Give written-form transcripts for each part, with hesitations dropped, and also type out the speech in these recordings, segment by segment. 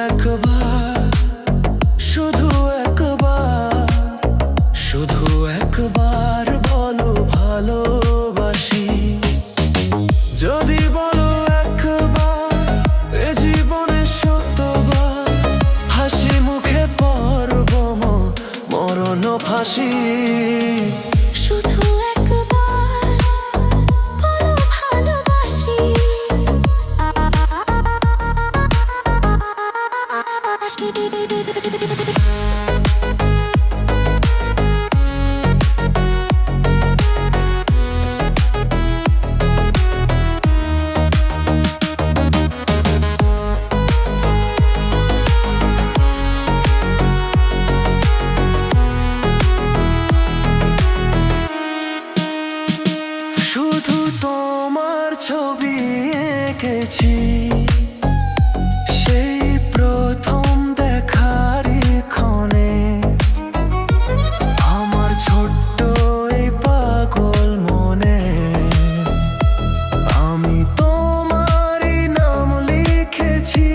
একবার, শুধু একবার, শুধু একবার বলো ভালোবাসি। যদি বলো একবার, এ জীবনে শতবার হাসি মুখে পড়ব মরণ ফাঁসি। শুধু একবার বলো ভালোবাসি। শুধু তোমার ছবি এঁকেছি, সেই প্রথম দেখারই ক্ষণে। আমার ছোট্ট এই পাগল মনে আমি তোমারই নাম লিখেছি।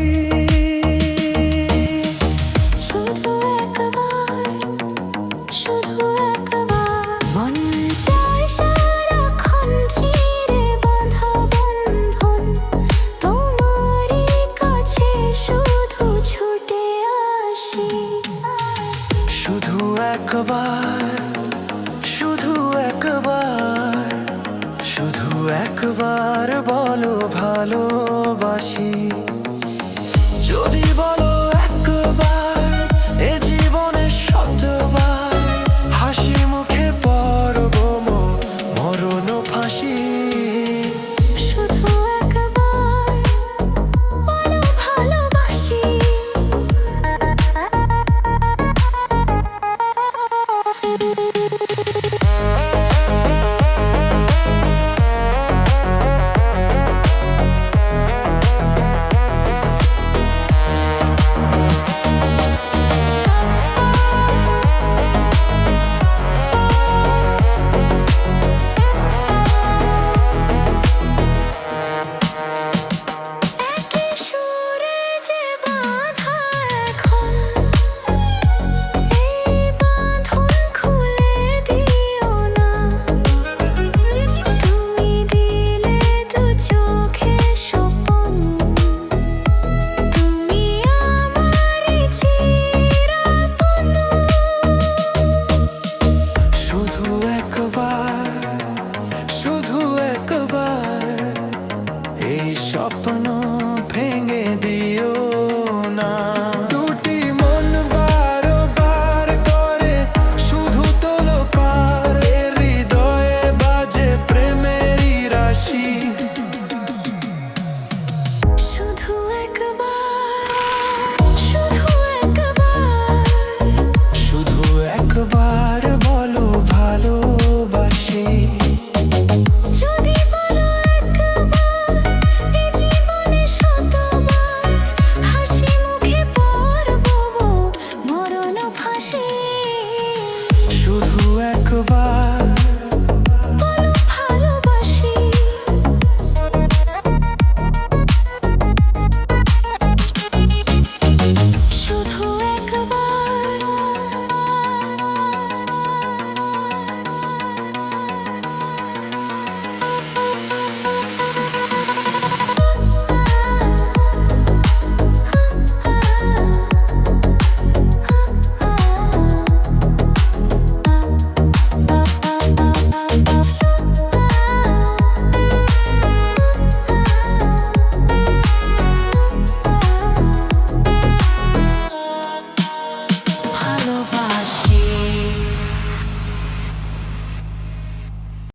শুধু একবার, শুধু একবার মন চায় সারাক্ষণ চিরে বাঁধা বন্ধন, তোমারই কাছে শুধু ছুটে আসি। শুধু একবার, শুধু একবার, শুধু একবার বলো ভালোবাসি।